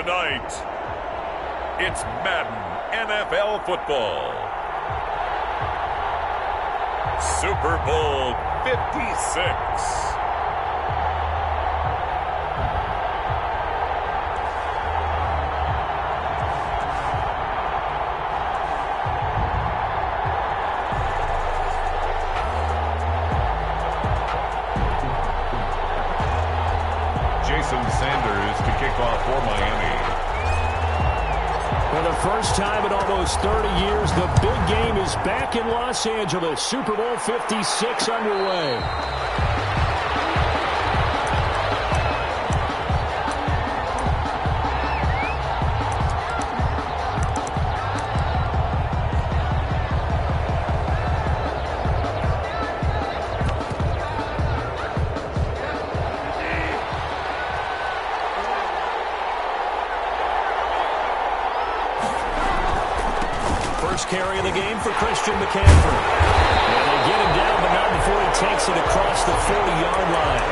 tonight, it's Madden NFL Football. Super Bowl 56. Sanders to kick off for Miami. For the first time in almost 30 years, the big game is back in Los Angeles. Super Bowl 56 underway. Carry of the game for Christian McCaffrey. And they get him down, but not before he takes it across the 40-yard line.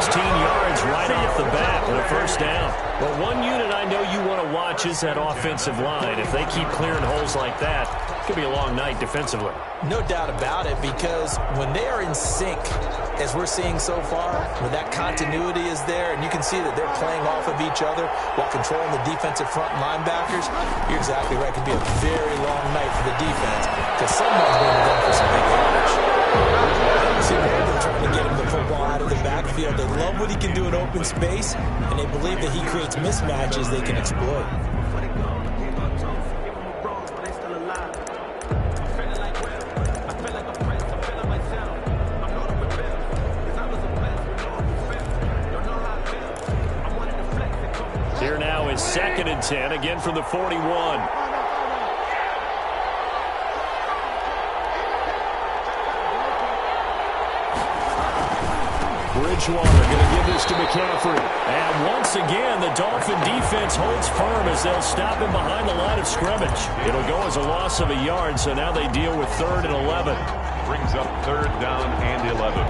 16 yards right off the bat with a first down. But one unit I know you want to watch is that offensive line. If they keep clearing holes like that, it could be a long night defensively. No doubt about it, because when they are in sync, as we're seeing so far, when that continuity is there, and you can see that they're playing off of each other while controlling the defensive front linebackers, you're exactly right. It could be a very long night for the defense, because someone's going to go for some big yardage. They're trying to get him the football out of the backfield. They love what he can do in open space, and they believe that he creates mismatches they can exploit. Here now is 2nd and 10, again from the 41. Bridgewater going to give this to McCaffrey. And once again, the Dolphin defense holds firm as they'll stop him behind the line of scrimmage. It'll go as a loss of a yard, so now they deal with 3rd and 11. Brings up 3rd down and 11.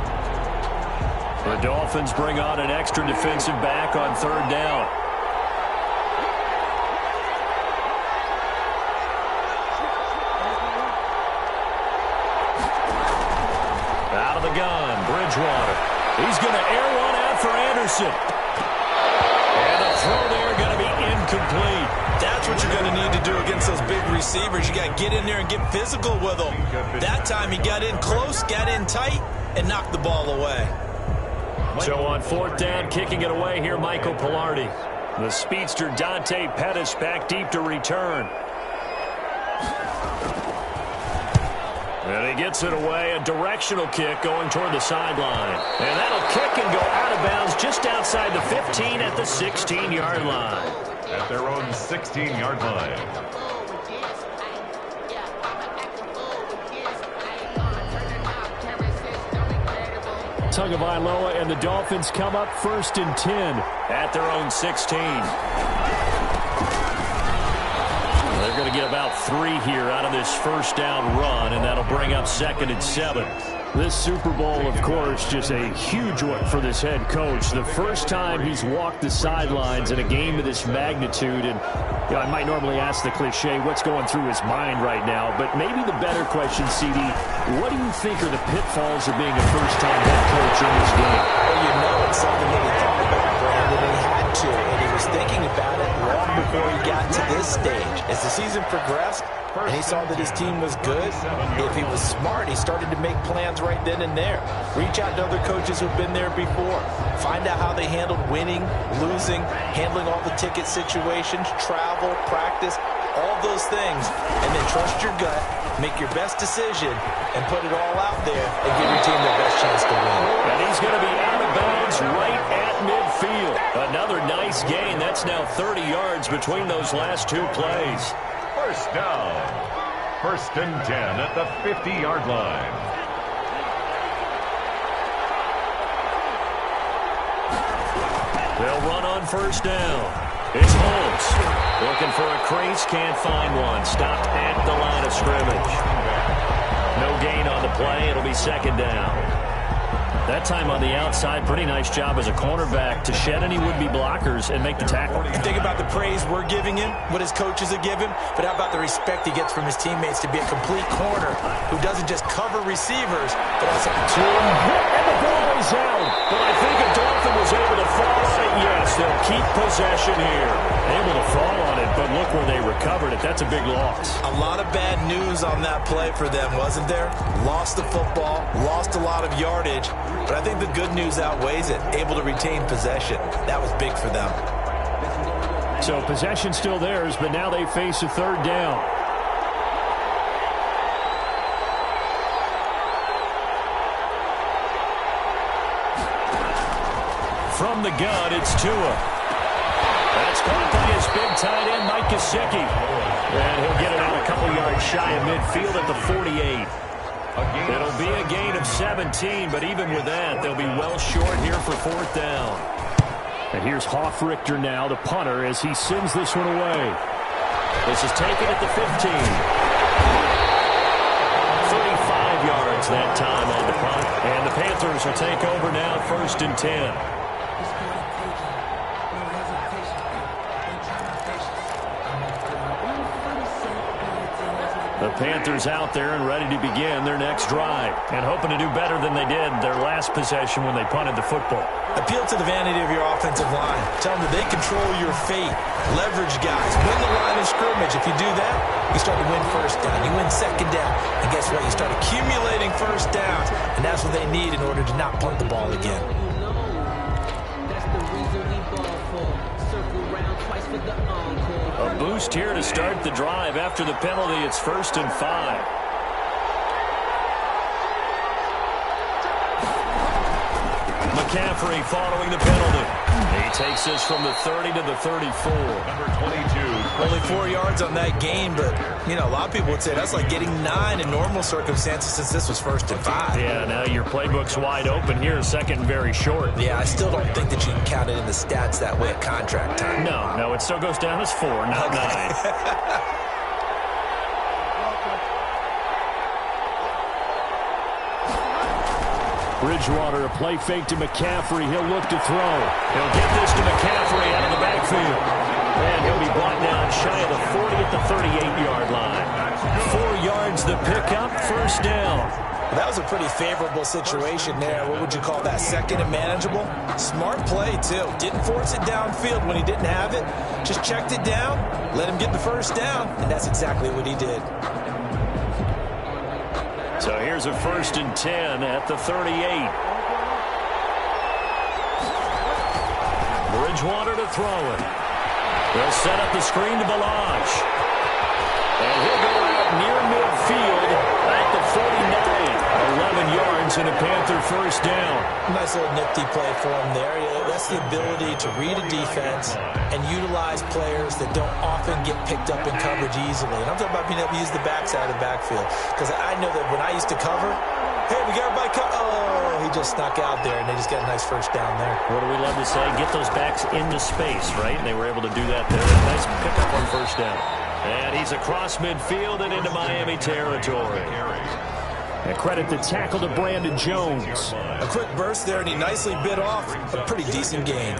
The Dolphins bring on an extra defensive back on 3rd down. Out of the gun, Bridgewater. He's going to air one out for Anderson. And the throw there going to be incomplete. That's what you're going to need to do against those big receivers. You got to get in there and get physical with them. That time he got in close, got in tight, and knocked the ball away. So on 4th down, kicking it away here, Michael Pilardi. The speedster Dante Pettis back deep to return. And he gets it away, a directional kick going toward the sideline. And that'll kick and go out of bounds just outside the 15 at the 16-yard line. At their own 16-yard line. Tagovailoa and the Dolphins come up 1st and 10 at their own 16. They're going to get about 3 here out of this 1st down run, and that'll bring up 2nd and 7. This Super Bowl, of course, just a huge one for this head coach. The first time he's walked the sidelines in a game of this magnitude. And you know, I might normally ask the cliche, what's going through his mind right now? But maybe the better question, CD, what do you think are the pitfalls of being a first-time head coach in this game? Well, you know it's something that he thought about, Brandon, and he had to. And he was thinking about it long before he got to this stage. As the season progressed, and he saw that his team was good, if he was smart, he started to make plans right then and there. Reach out to other coaches who've been there before. Find out how they handled winning, losing, handling all the ticket situations, travel, practice, all those things. And then trust your gut, make your best decision, and put it all out there and give your team their best chance to win. And he's going to be out of bounds right at midfield. Another nice gain. That's now 30 yards between those last 2 plays. 1st down. 1st and 10 at the 50-yard line. They'll run on 1st down. It's Holmes. Looking for a crease, can't find one. Stopped at the line of scrimmage. No gain on the play. It'll be 2nd down. That time on the outside, pretty nice job as a cornerback to shed any would-be blockers and make the tackle. And think about the praise we're giving him, what his coaches have given, but how about the respect he gets from his teammates to be a complete corner who doesn't just cover receivers, but also to hit, and the ball is out. But I think if Dolphin was able to fall on it, yes, they'll keep possession here. Able to fall on it, but look where they recovered it. That's a big loss. A lot of bad news on that play for them, wasn't there? Lost the football, lost a lot of yardage, but I think the good news outweighs it. Able to retain possession. That was big for them. So possession still theirs, but now they face a third down. From the gun, it's Tua. That's caught by his big tight end, Mike Gesicki. And he'll get it out a couple yards shy of midfield at the 48. It'll be a gain of 17, but even with that, they'll be well short here for fourth down. And here's Hoffrichter now, the punter, as he sends this one away. This is taken at the 15. 35 yards that time on the punt. And the Panthers will take over now, 1st and 10. The Panthers out there and ready to begin their next drive and hoping to do better than they did their last possession when they punted the football. Appeal to the vanity of your offensive line. Tell them that they control your fate. Leverage guys. Win the line of scrimmage. If you do that, you start to win first down. You win second down. And guess what? You start accumulating first downs. And that's what they need in order to not punt the ball again. A boost here to start the drive. After the penalty, it's 1st and 5. McCaffrey following the penalty. He takes this from the 30 to the 34. Number 22. Only 4 yards on that gain, but, you know, a lot of people would say that's like getting 9 in normal circumstances since this was 1st and 5. Yeah, now your playbook's wide open here, 2nd and very short. Yeah, I still don't think that you can count it in the stats that way at contract time. No, it still goes down as 4, not 9. Bridgewater, a play fake to McCaffrey. He'll look to throw. He'll get this to McCaffrey out of the backfield. And he'll be brought down shy of the 40 at the 38-yard line. 4 yards the pickup, 1st down. Well, that was a pretty favorable situation there. What would you call that? 2nd and manageable? Smart play, too. Didn't force it downfield when he didn't have it. Just checked it down, let him get the 1st down, and that's exactly what he did. So here's a 1st and 10 at the 38. Bridgewater to throw it. They'll set up the screen to Balazs. And he'll go out near midfield at the 49. 11 yards and a Panther 1st down. Nice little nifty play for him there. That's the ability to read a defense and utilize players that don't often get picked up in coverage easily. And I'm talking about being able to use the backside of the backfield. Because I know that when I used to cover, hey, we got everybody oh, he just snuck out there, and they just got a nice 1st down there. What do we love to say? Get those backs into space, right? And they were able to do that there. Nice pickup on 1st down. And he's across midfield and into Miami territory. And credit the tackle to Brandon Jones. A quick burst there, and he nicely bit off a pretty decent gain.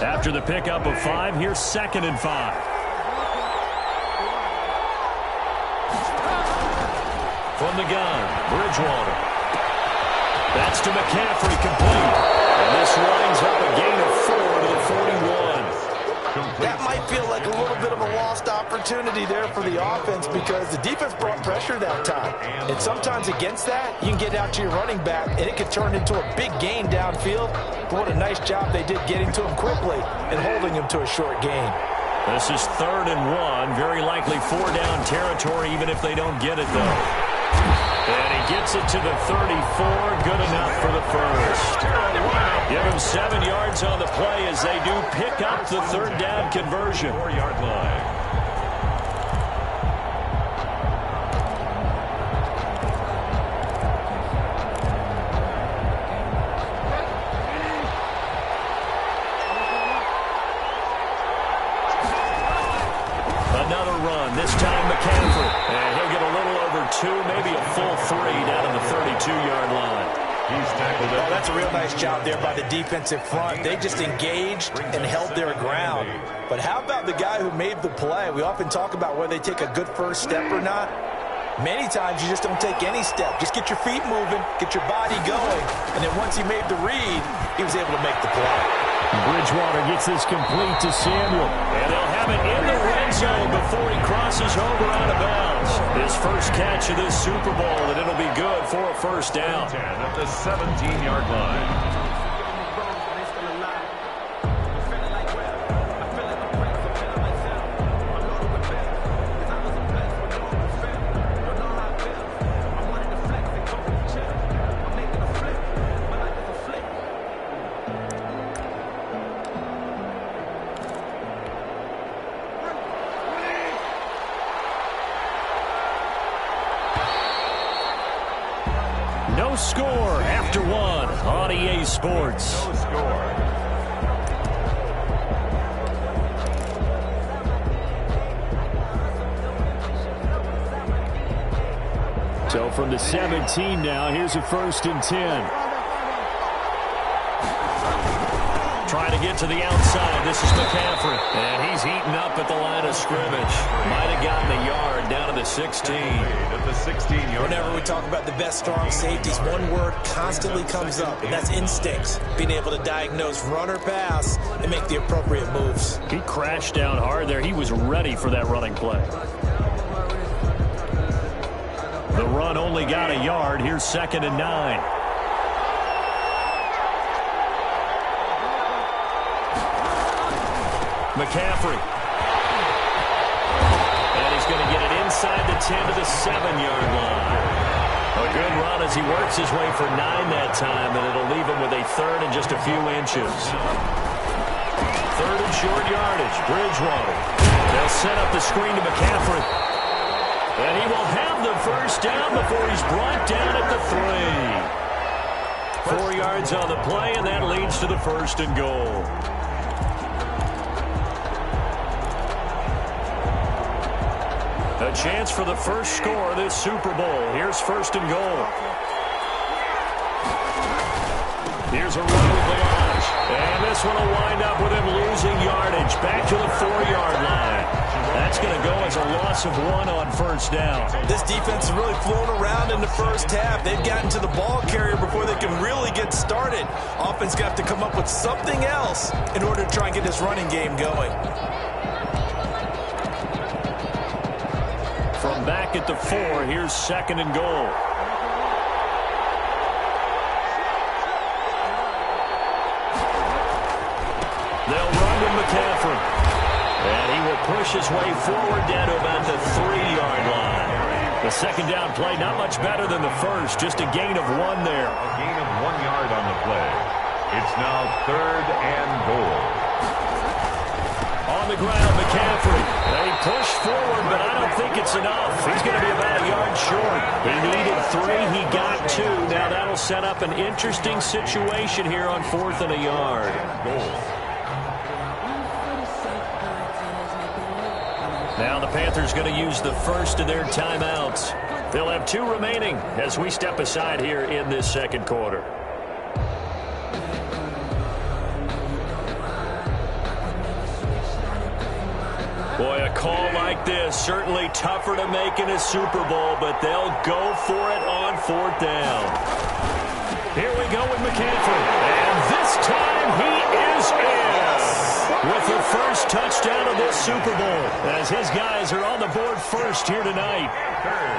After the pickup of 5, here's 2nd and 5. From the gun, Bridgewater. That's to McCaffrey, complete. And this winds up a gain of 4 to the 41. That might feel like a little bit of a lost opportunity there for the offense because the defense brought pressure that time. And sometimes against that, you can get out to your running back, and it could turn into a big gain downfield. But what a nice job they did getting to him quickly and holding him to a short gain. This is 3rd and 1. Very likely 4-down territory, even if they don't get it, though. And he gets it to the 34. Good enough for the 1st. Give him 7 yards on the play as they do pick up the 3rd down conversion. 4-yard line. Another run, this time McCaffrey. And he'll get a little over 2 32-yard line. He's tackled it. Oh, that's a real nice job there by the defensive front. They just engaged and held their ground. But how about the guy who made the play? We often talk about whether they take a good first step or not. Many times you just don't take any step. Just get your feet moving, get your body going, and then once he made the read, he was able to make the play. Bridgewater gets this complete to Samuel. And they'll have it in the red zone before he crosses over out of bounds. His first catch of this Super Bowl, and it'll be good for a first down. 10 at the 17-yard line. No score after one on EA Sports. No score. So from the 17 now, here's a 1st and 10. Trying to get to the outside. This is McCaffrey. And he's heating up at the line of scrimmage. Might have gotten a yard down to the 16. At the 16-yard. Whenever we talk about the best strong safeties, one word constantly comes up, and that's instincts. Being able to diagnose run or pass and make the appropriate moves. He crashed down hard there. He was ready for that running play. The run only got a yard. Here's 2nd and 9. McCaffrey. And he's going to get it inside the 10 to the 7-yard line. A good run as he works his way for 9 that time, and it'll leave him with a 3rd and just a few inches. 3rd and short yardage. Bridgewater. They'll set up the screen to McCaffrey. And he will have the first down before he's brought down at the 3. 4 yards on the play, and that leads to the 1st and goal. A chance for the first score of this Super Bowl. Here's 1st and goal. Here's a run with Balaj. And this one will wind up with him losing yardage. Back to the 4-yard line. That's going to go as a loss of 1 on 1st down. This defense has really flown around in the first half. They've gotten to the ball carrier before they can really get started. Offense got to come up with something else in order to try and get this running game going. From back at the 4, here's 2nd and goal. They'll run with McCaffrey. And he will push his way forward down to about the 3-yard line. The 2nd down play, not much better than the first, just a gain of 1 there. A gain of 1 yard on the play. It's now 3rd and goal. On the ground, McCaffrey. They push forward, but I don't think it's enough. He's going to be about a yard short. He needed 3. He got 2. Now that'll set up an interesting situation here on 4th and a yard. Now the Panthers going to use the first of their timeouts. They'll have 2 remaining as we step aside here in this 2nd quarter. Boy, a call like this, certainly tougher to make in a Super Bowl, but they'll go for it on 4th down. Here we go with McCaffrey. And this time he is in. With the first touchdown of this Super Bowl, as his guys are on the board first here tonight.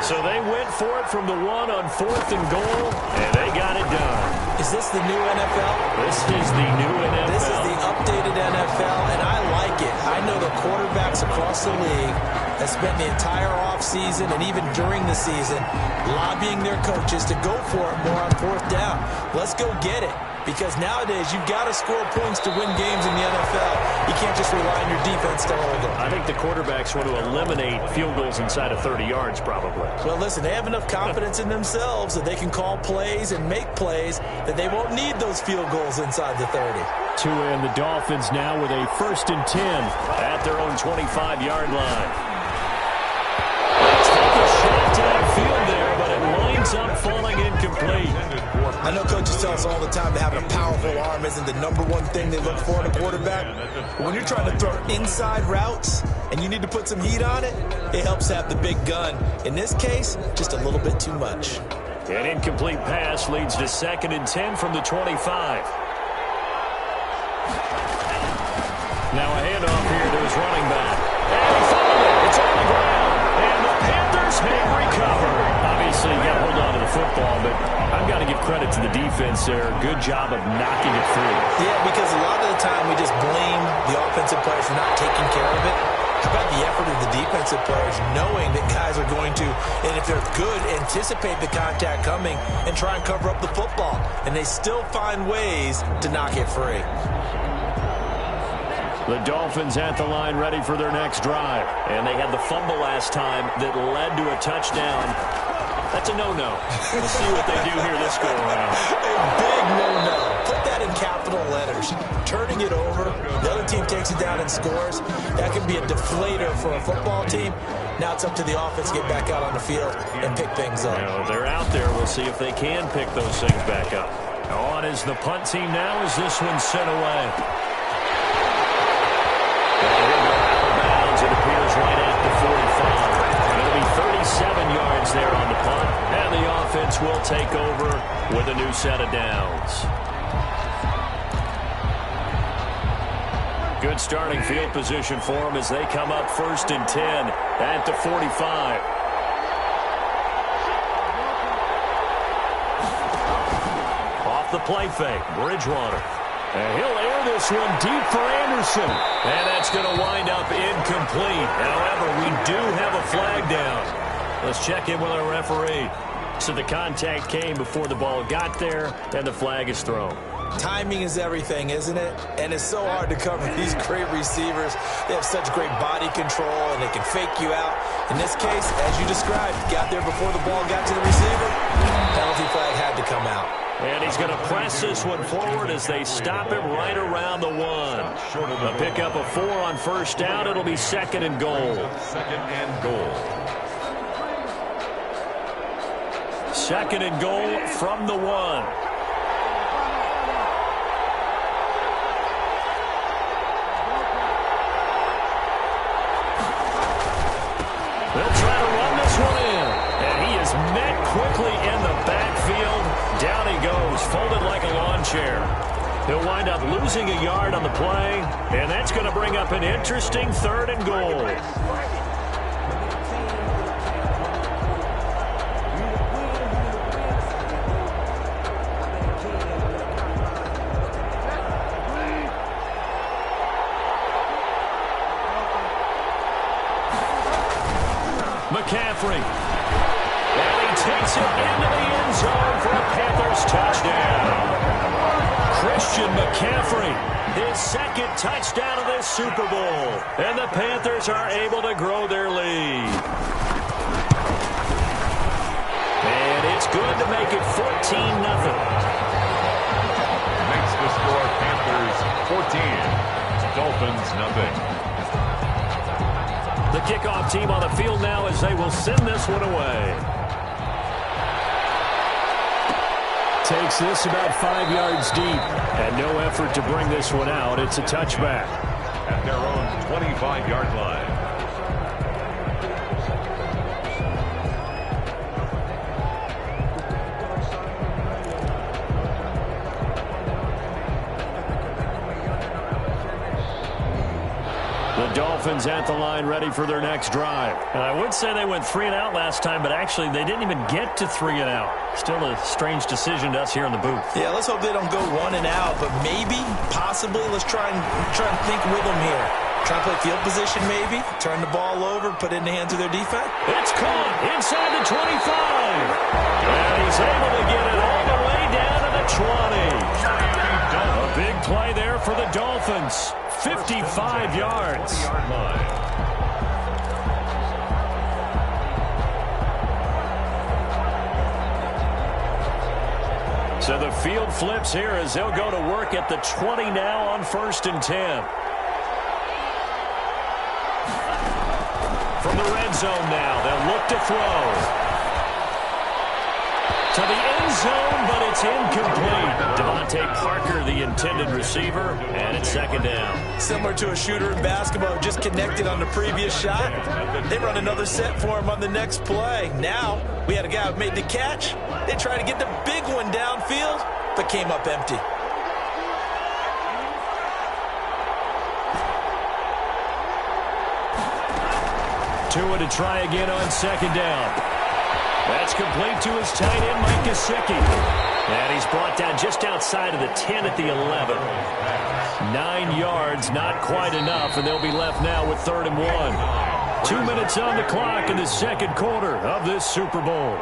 So they went for it from the 1 on 4th and goal, and they got it done. Is this the new NFL? This is the new NFL. This is the updated NFL, and I like it. I know the quarterbacks across the league have spent the entire offseason and even during the season lobbying their coaches to go for it more on 4th down. Let's go get it. Because nowadays, you've got to score points to win games in the NFL. You can't just rely on your defense to hold them. I think the quarterbacks want to eliminate field goals inside of 30 yards, probably. Well, listen, they have enough confidence in themselves that they can call plays and make plays that they won't need those field goals inside the 30. Tua and the Dolphins now with a 1st and 10 at their own 25-yard line. Take a shot to that field there, but it lines ends up falling incomplete. I know coaches tell us all the time that having a powerful arm isn't the #1 thing they look for in a quarterback. But when you're trying to throw inside routes and you need to put some heat on it, it helps to have the big gun. In this case, just a little bit too much. An incomplete pass leads to 2nd and 10 from the 25. Now a handoff here to his running back. And he found it. It's on the ground. And the Panthers have recovered. Obviously, you got to hold on to the football, but I've got to give credit to the defense there. Good job of knocking it free. Yeah, because a lot of the time we just blame the offensive players for not taking care of it. How about the effort of the defensive players knowing that guys are going to, and if they're good, anticipate the contact coming and try and cover up the football. And they still find ways to knock it free. The Dolphins at the line ready for their next drive. And they had the fumble last time that led to a touchdown. That's a no-no. We'll see what they do here this go-around. A big no-no. Put that in capital letters. Turning it over, the other team takes it down and scores. That can be a deflator for a football team. Now it's up to the offense to get back out on the field and pick things up. Now, they're out there. We'll see if they can pick those things back up. On is the punt team now as this one's sent away. It appears right at the 45. It'll be 37 yards there on the punt, and the offense will take over with a new set of downs. Good starting field position for them as they come up 1st and 10 at the 45. Off the play fake, Bridgewater. And he'll air this one deep for Anderson. And that's going to wind up incomplete. However, we do have a flag down. Let's check in with our referee. So the contact came before the ball got there, and the flag is thrown. Timing is everything, isn't it? And it's so hard to cover these great receivers. They have such great body control, and they can fake you out. In this case, as you described, got there before the ball got to the receiver. Penalty flag had to come out. And he's going to press this one forward as they stop him right around the 1. A pickup of 4 on 1st down. It'll be 2nd and goal. 2nd and goal. 2nd and goal from the 1. They'll try to run this one in. And he is met quickly in the backfield. Down he goes, folded like a lawn chair. He'll wind up losing a yard on the play, and that's going to bring up an interesting 3rd and goal. McCaffrey. And he takes it into the end zone for a Panthers touchdown. Christian McCaffrey, his 2nd touchdown of this Super Bowl. And the Panthers are able to grow their lead. And it's good to make it 14-0. Makes the score Panthers 14, Dolphins nothing. The kickoff team on the field now as they will send this one away. Takes this about 5 yards deep. And no effort to bring this one out. It's a touchback. At their own 25-yard line. The Dolphins at the line ready for their next drive. And I would say they went 3 and out last time, but actually they didn't even get to 3 and out. Still a strange decision to us here in the booth. Yeah, let's hope they don't go 1 and out, but maybe, possibly, let's try and think with them here. Try and play field position maybe, turn the ball over, put it in the hands of their defense. It's caught inside the 25. And he's able to get it all the way down to the 20. A big play there for the Dolphins. 55 yards. So the field flips here as they'll go to work at the 20 now on 1st and 10. From the red zone now, they'll look to throw. To the end zone, but it's incomplete. Devontae Parker, the intended receiver, and it's second down. Similar to a shooter in basketball, just connected on the previous shot. They run another set for him on the next play. Now, we had a guy who made the catch. They tried to get the big one downfield, but came up empty. Tua to try again on second down. That's complete to his tight end, Mike Gesicki. And he's brought down just outside of the 10 at the 11. 9 yards, not quite enough, and they'll be left now with 3rd and 1. 2 minutes on the clock in the second quarter of this Super Bowl.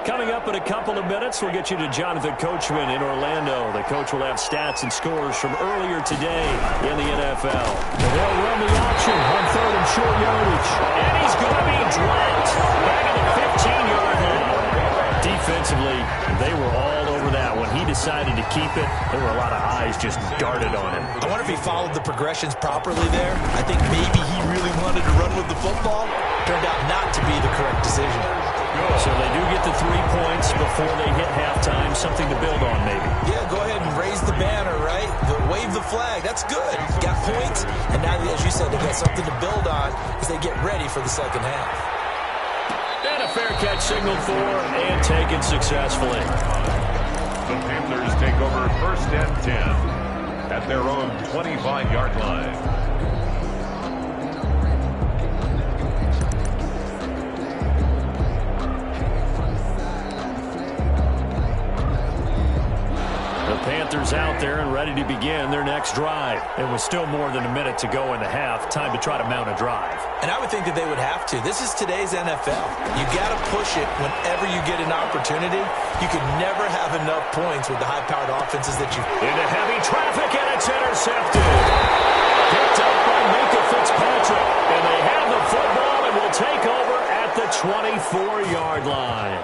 Coming up in a couple of minutes, we'll get you to Jonathan Coachman in Orlando. The coach will have stats and scores from earlier today in the NFL. And they'll run the option on 3rd and short yardage. And he's going to be dropped back at the 15-yard line. Defensively, they were all over that. When he decided to keep it, there were a lot of eyes just darted on him. I wonder if he followed the progressions properly there. I think maybe he really wanted to run with the football. Turned out not to be the correct decision. So they do get the 3 points before they hit halftime. Something to build on, maybe. Yeah, go ahead and raise the banner, right? Wave the flag. That's good. Got points, and now, as you said, they got something to build on as they get ready for the second half. And a fair catch signaled for and taken successfully. The Panthers take over 1st and 10 at their own 25-yard line. Panthers out there and ready to begin their next drive. It was still more than a minute to go in the half. Time to try to mount a drive. And I would think that they would have to. This is today's NFL. You got to push it whenever you get an opportunity. You can never have enough points with the high-powered offenses that you... Into heavy traffic, and it's intercepted. Picked up by Minka Fitzpatrick. And they have the football and will take over at the 24-yard line.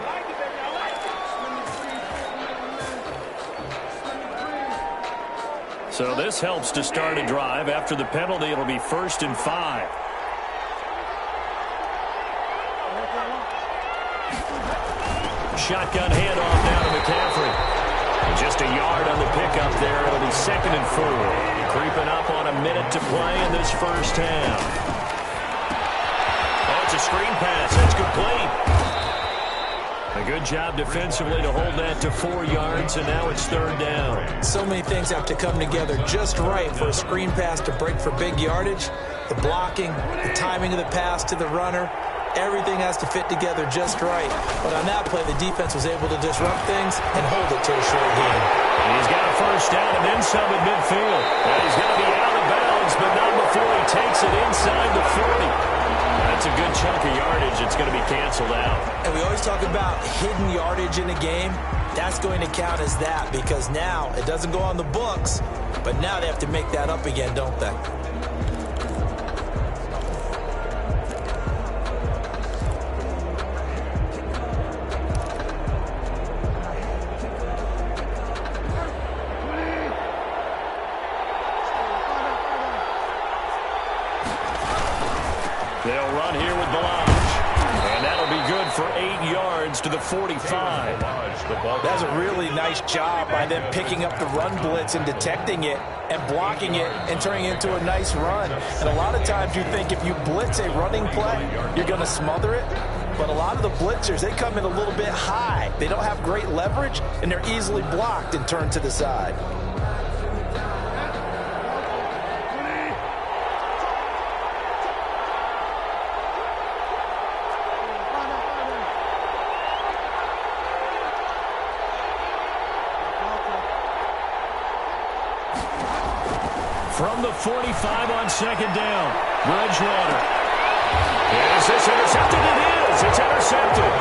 So this helps to start a drive. After the penalty, it'll be 1st and 5. Shotgun handoff now to McCaffrey. Just a yard on the pickup there. It'll be 2nd and 4. Creeping up on a minute to play in this first half. Oh, it's a screen pass. That's complete. A good job defensively to hold that to 4 yards, and now it's 3rd down. So many things have to come together just right for a screen pass to break for big yardage. The blocking, the timing of the pass to the runner, everything has to fit together just right. But on that play, the defense was able to disrupt things and hold it to a short game. He's got a 1st down and then some at midfield. And he's going to be out of bounds, but not before he takes it inside the 40. That's a good chunk of yardage. It's going to be canceled out. And we always talk about hidden yardage in a game. That's going to count as that because now it doesn't go on the books, but now they have to make that up again, don't they? They'll run here with Balaj. And that'll be good for 8 yards to the 45. That's a really nice job by them picking up the run blitz and detecting it and blocking it and turning it into a nice run. And a lot of times you think if you blitz a running play, you're going to smother it. But a lot of the blitzers, they come in a little bit high. They don't have great leverage, and they're easily blocked and turned to the side. From the 45 on 2nd down, Bridgewater. Is this intercepted? It is. It's intercepted.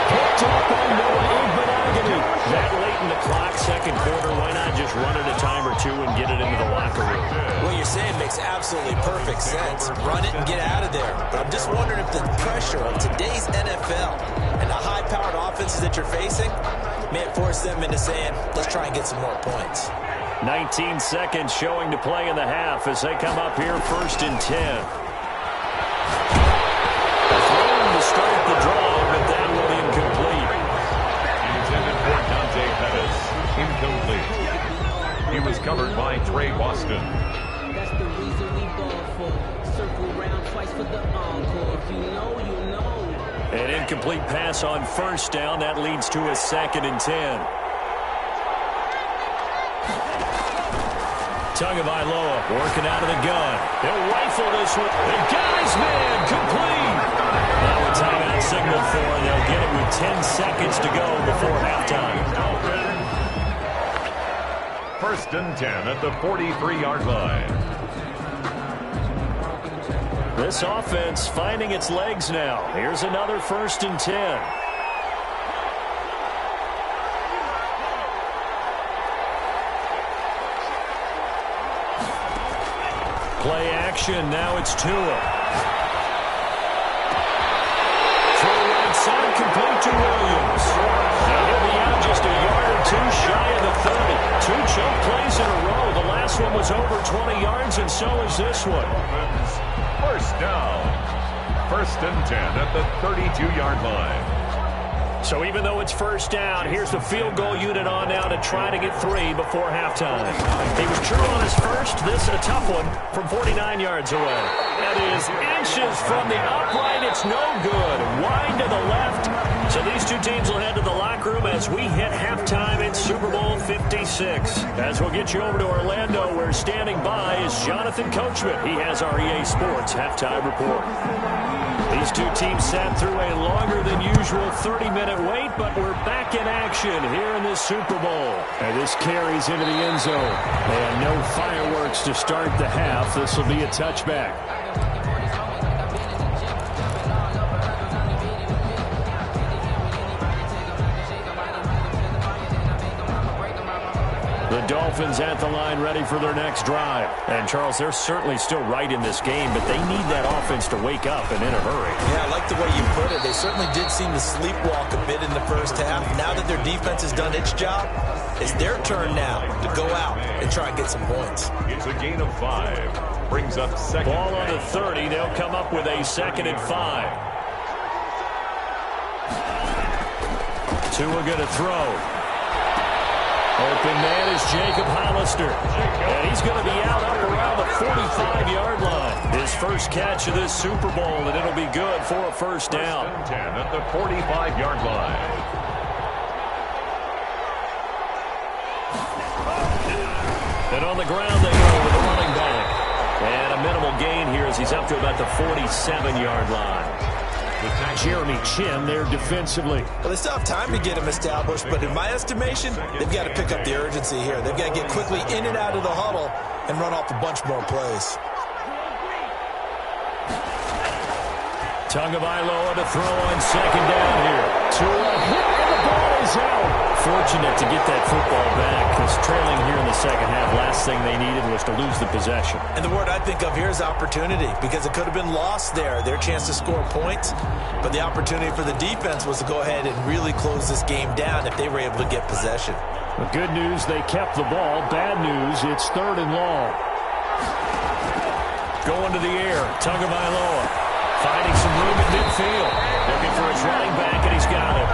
Picked up by Noah Igbenogany. That late in the clock, second quarter, why not just run it a time or to and get it into the locker room. What you're saying makes absolutely perfect sense. Run it and get out of there. But I'm just wondering if the pressure of today's NFL and the high-powered offenses that you're facing may force them into saying, let's try and get some more points. 19 seconds showing to play in the half as they come up here 1st and 10. Thrown to start the draw, but that one incomplete. Intended for Dante Pettis. Incomplete. He was covered by Trey Boston. That's the reason we ball for. Circle round twice for the encore. If you know, you know. An incomplete pass on 1st down. That leads to a 2nd and 10. Tagovailoa working out of the gun. He'll rifle this one. The guy's man complete. That one timeout signal for, and they'll get it with 10 seconds to go before halftime. 1st and 10 at the 43-yard line. This offense finding its legs now. Here's another 1st and 10. Play action. Now it's Tua. Throw right side, complete to Williams. And he'll be out just a yard or two shy of the 30. 2 choke plays in a row. The last one was over 20 yards, and so is this one. 1st down. 1st and 10 at the 32-yard line. So even though it's 1st down, here's the field goal unit on now to try to get 3 before halftime. He was true on his first. This a tough one from 49 yards away. That is inches from the upright. It's no good. Wide to the left. So these two teams will head to the locker room as we hit halftime in Super Bowl 56. As we'll get you over to Orlando, where standing by is Jonathan Coachman. He has our EA Sports halftime report. These two teams sat through a longer than usual 30-minute wait, but we're back in action here in this Super Bowl. And this carries into the end zone. And no fireworks to start the half. This will be a touchback. The Dolphins at the line ready for their next drive. And, Charles, they're certainly still right in this game, but they need that offense to wake up and in a hurry. Yeah, I like the way you put it. They certainly did seem to sleepwalk a bit in the first half. Now that their defense has done its job, it's their turn now to go out and try and get some points. It's a gain of 5. Brings up 2nd. Ball on the 30. They'll come up with a 2nd and 5. Tua going to throw. Open man is Jacob Hollister. And he's going to be out up around the 45-yard line. His first catch of this Super Bowl, and it'll be good for a 1st down. 1st and 10 at the 45-yard line. And on the ground they go with the running back. And a minimal gain here as he's up to about the 47-yard line. Jeremy Chin there defensively. Well, they still have time to get him established, but in my estimation, they've got to pick up the urgency here. They've got to get quickly in and out of the huddle and run off a bunch more plays. Tagovailoa to throw on 2nd down here. Tua, the ball is out. Fortunate to get that football back, because trailing here in the second half, last thing they needed was to lose the possession. And the word I think of here is opportunity, because it could have been lost there, their chance to score points. But the opportunity for the defense was to go ahead and really close this game down if they were able to get possession. The good news, they kept the ball. Bad news, it's 3rd and long. Going to the air, Tagovailoa finding some room at midfield. Looking for his running back, and he's got it.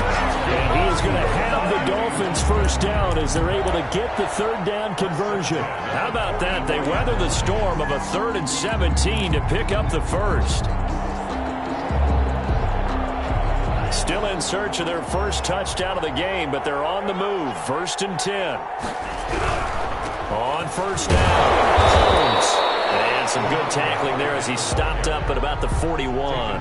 And he is going to have the Dolphins 1st down as they're able to get the 3rd down conversion. How about that? They weather the storm of a 3rd and 17 to pick up the 1st. Still in search of their first touchdown of the game, but they're on the move. 1st and 10. On 1st down. Holmes. And some good tackling there as he stopped up at about the 41.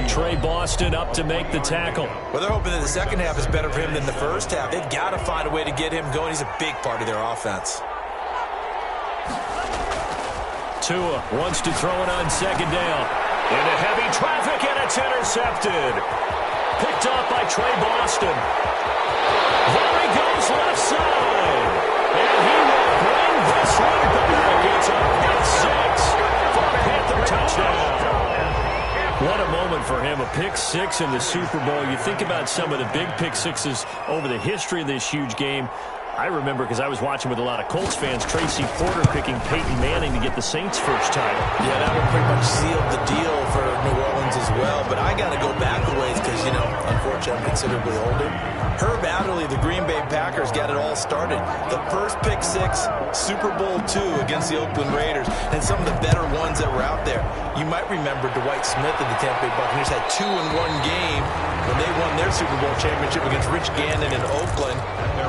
Trey Boston up to make the tackle. Well, they're hoping that the second half is better for him than the first half. They've got to find a way to get him going. He's a big part of their offense. Tua wants to throw it on 2nd down. Into heavy traffic, and it's intercepted. Picked off by Trey Boston. There he goes left side. And he will bring Jim, a pick six in the Super Bowl. You think about some of the big pick sixes over the history of this huge game. I remember, because I was watching with a lot of Colts fans, Tracy Porter picking Peyton Manning to get the Saints' first title. Yeah, that one pretty much sealed the deal for New Orleans as well. But I got to go back a ways because, you know, unfortunately I'm considerably older. Herb Adderley, the Green Bay Packers, got it all started. The first pick six, Super Bowl II against the Oakland Raiders, and some of the better ones that were out there. You might remember Dwight Smith of the Tampa Bay Buccaneers had 2 in one game when they won their Super Bowl championship against Rich Gannon in Oakland.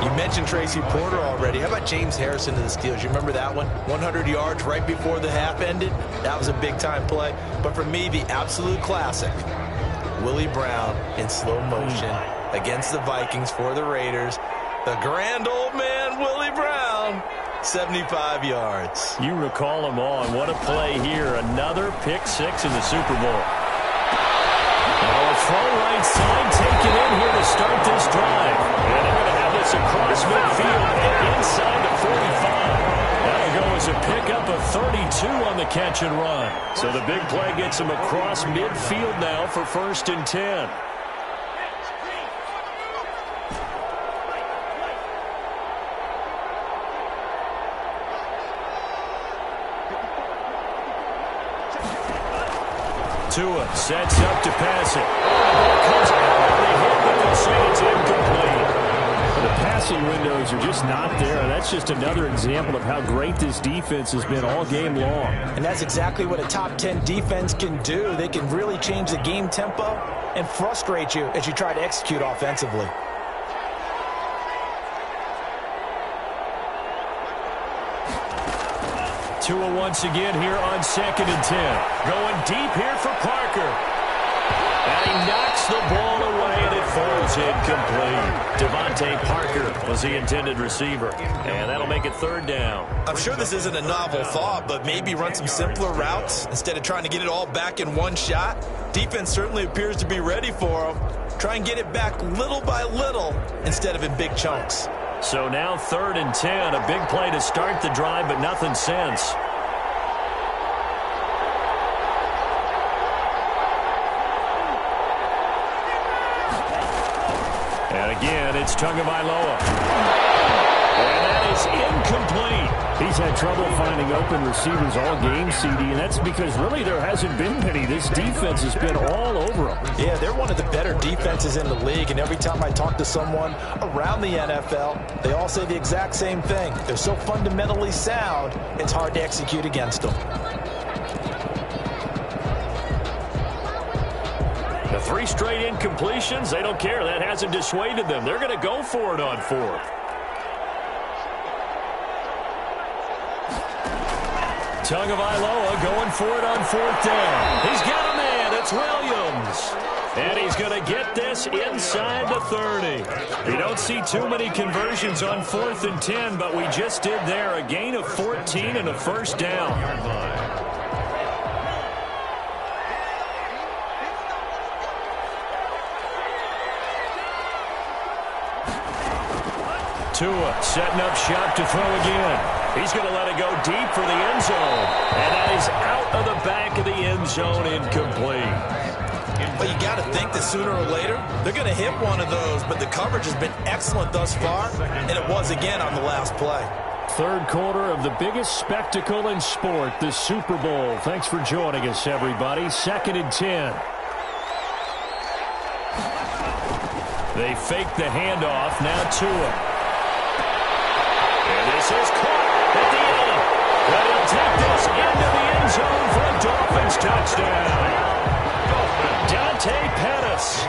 You mentioned Tracy Porter already. How about James Harrison to the Steelers? You remember that one? 100 yards right before the half ended? That was a big-time play. But for me, the absolute classic, Willie Brown in slow motion against the Vikings for the Raiders. The grand old man, Willie Brown, 75 yards. You recall them all, and what a play here. Another pick six in the Super Bowl. A throw right side taken in here to start this drive. And they're going to have this across midfield and inside the 45. That'll go as a pickup of 32 on the catch and run. So the big play gets him across midfield now for 1st and 10. Tua sets up to pass it. Comes out of the hit, but they'll say it's incomplete. The passing windows are just not there. That's just another example of how great this defense has been all game long. And that's exactly what a top 10 defense can do. They can really change the game tempo and frustrate you as you try to execute offensively. Tua once again here on 2nd and 10. Going deep here for Parker. And he knocks the ball away, and it falls incomplete. Devontae Parker was the intended receiver. And that'll make it 3rd down. I'm sure this isn't a novel thought, but maybe run some simpler routes instead of trying to get it all back in one shot. Defense certainly appears to be ready for them. Try and get it back little by little instead of in big chunks. So now 3rd and 10, a big play to start the drive, but nothing since. And again, it's Tagovailoa. And that is incomplete. He's had trouble finding open receivers all game, CD, and that's because really there hasn't been many. This defense has been all over them. Yeah, they're one of the better defenses in the league, and every time I talk to someone around the NFL, they all say the exact same thing. They're so fundamentally sound, it's hard to execute against them. The 3 straight incompletions, they don't care. That hasn't dissuaded them. They're going to go for it on 4th. Tagovailoa going for it on 4th down. He's got a man. It's Williams. And he's going to get this inside the 30. You don't see too many Conversions on 4th and 10, but we just did there. A gain of 14 and a 1st down. Tua setting up shop to throw again. He's going to let it go deep for the end zone. And that is out of the back of the end zone, incomplete. But you got to think that sooner or later, they're going to hit one of those. But the coverage has been excellent thus far, and it was again on the last play. 3rd quarter of the biggest spectacle in sport, the Super Bowl. Thanks for joining us, everybody. 2nd and 10. They fake the handoff. Now Tua. And this is caught at the end. But he'll take this into the end zone for a Dolphins touchdown. Dante Pettis,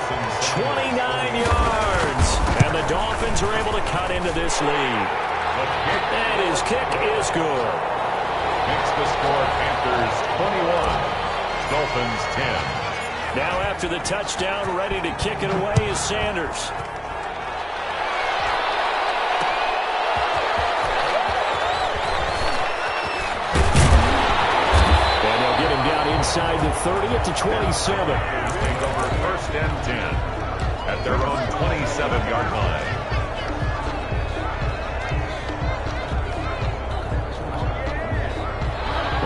29 yards. And the Dolphins are able to cut into this lead. And his kick is good. Makes the score Panthers 21, Dolphins 10. Now after the touchdown, ready to kick it away is Sanders. Inside the 30 at the 27. Take over 1st and 10 at their own 27-yard line.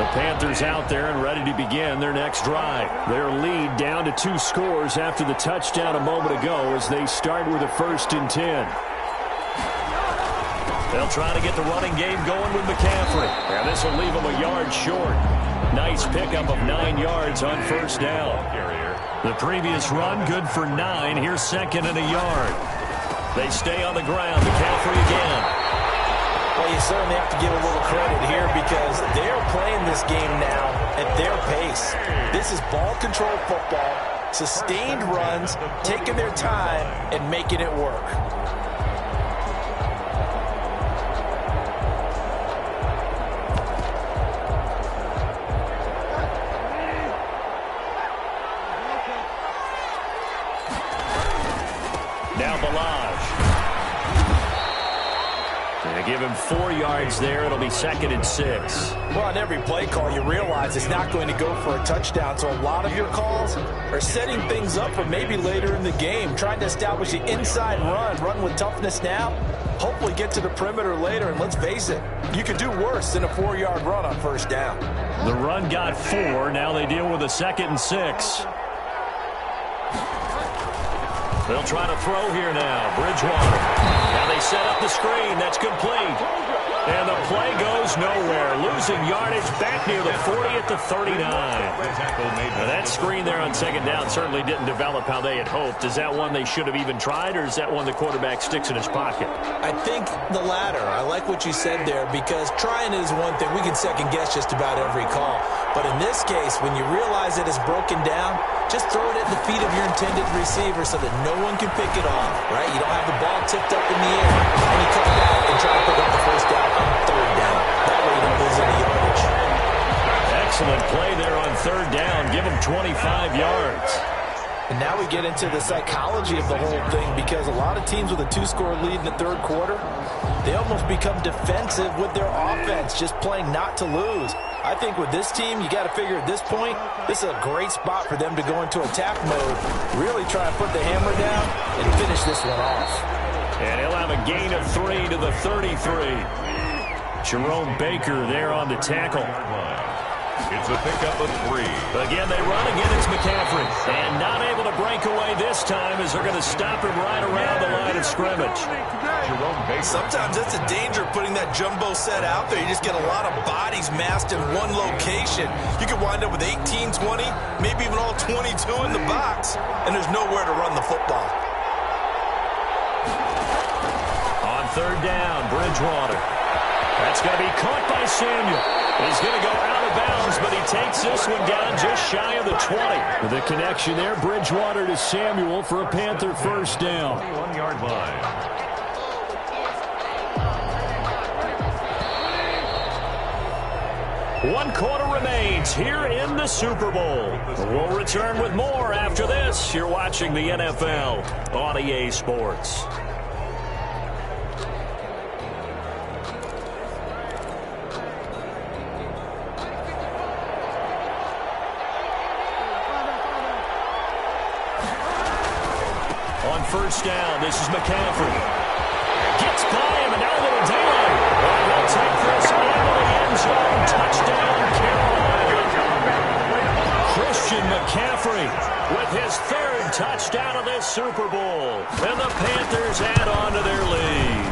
The Panthers out there and ready to begin their next drive. Their lead down to 2 scores after the touchdown a moment ago as they start with a 1st and 10. They'll try to get the running game going with McCaffrey. And this will leave them a yard short. Nice pickup of 9 yards on 1st down. The previous run good for 9. Here's 2nd and a yard. They stay on the ground. McCaffrey again. Well, you certainly have to give a little credit here because they're playing this game now at their pace. This is ball control football, sustained runs, taking their time and making it work. Now Balaj. They give him 4 yards there. It'll be 2nd and 6. Well, on every play call, you realize it's not going to go for a touchdown. So a lot of your calls are setting things up for maybe later in the game, trying to establish the inside run with toughness now, hopefully get to the perimeter later. And let's face it, you could do worse than a 4-yard run on 1st down. The run got 4. Now they deal with a 2nd and 6. They'll try to throw here now. Bridgewater. Now they set up the screen. That's complete. And the play goes nowhere. Losing yardage back near the 40 at the 39. Now that screen there on 2nd down certainly didn't develop how they had hoped. Is that one they should have even tried, or is that one the quarterback sticks in his pocket? I think the latter. I like what you said there because trying is one thing. We can second guess just about every call. But in this case, when you realize it is broken down, just throw it at the feet of your intended receiver so that no one can pick it off, right? You don't have the ball tipped up in the air, and you come back and try to pick up the 1st down on 3rd down. That way you don't lose any yardage. Excellent play there on 3rd down. Give them 25 yards. And now we get into the psychology of the whole thing because a lot of teams with a 2-score lead in the 3rd quarter, they almost become defensive with their offense, just playing not to lose. I think with this team, you got to figure at this point, this is a great spot for them to go into attack mode, really try to put the hammer down and finish this one off. And he'll have a gain of 3 to the 33. Jerome Baker there on the tackle. It's a pickup of 3. Again, they run. Again, it's McCaffrey. And not able to break away this time as they're going to stop him right around the line of scrimmage. Sometimes that's a danger putting that jumbo set out there. You just get a lot of bodies massed in one location. You could wind up with 18, 20, maybe even all 22 in the box, and there's nowhere to run the football. On 3rd down, Bridgewater. That's going to be caught by Samuel. He's going to go out of bounds, but he takes this one down just shy of the 20. With the connection there, Bridgewater to Samuel for a Panther 1st down. 21-yard line. One quarter remains here in the Super Bowl. We'll return with more after this. You're watching the NFL on EA Sports. On 1st down, this is McCaffrey. Gets by him, and now a little daylight. And he'll take this into the end zone. Touchdown, Carolina. Christian McCaffrey with his 3rd touchdown of this Super Bowl. And the Panthers add on to their lead.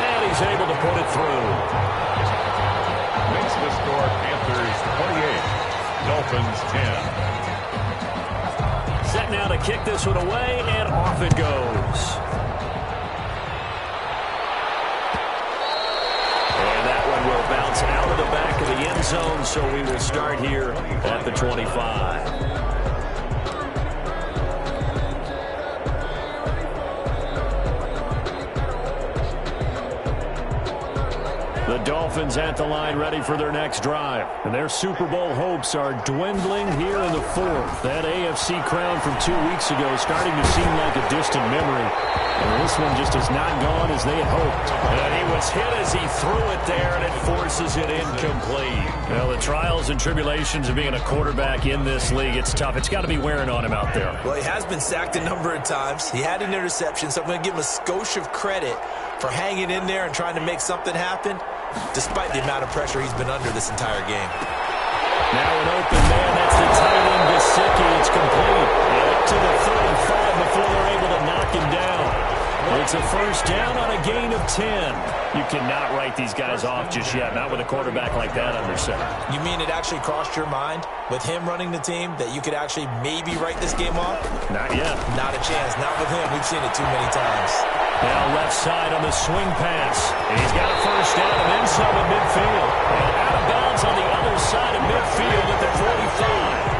And he's able to put it through. Makes the score Panthers 28, Dolphins 10. Set now to kick this one away, and off it goes. And that one will bounce out of the back of the end zone, so we will start here at the 25. The Dolphins at the line ready for their next drive. And their Super Bowl hopes are dwindling here in the 4th. That AFC crown from 2 weeks ago is starting to seem like a distant memory. And this one just has not gone as they had hoped. And he was hit as he threw it there, and it forces it incomplete. Well, the trials and tribulations of being a quarterback in this league, it's tough. It's got to be wearing on him out there. Well, he has been sacked a number of times. He had an interception, so I'm going to give him a skosh of credit for hanging in there and trying to make something happen. despite the amount of pressure he's been under this entire game. Now an open man. That's the tight end, Gesicki. It's complete. And up to the 35 before they're able to knock him down. It's a first down on a gain of 10. You cannot write these guys off just yet, not with a quarterback like that under center. You mean it actually crossed your mind with him running the team that you could actually maybe write this game off? Not yet. Not a chance. Not with him. We've seen it too many times. Now left side on the swing pass. And he's got a first down and then some at midfield. And out of bounds on the other side of midfield at the 45.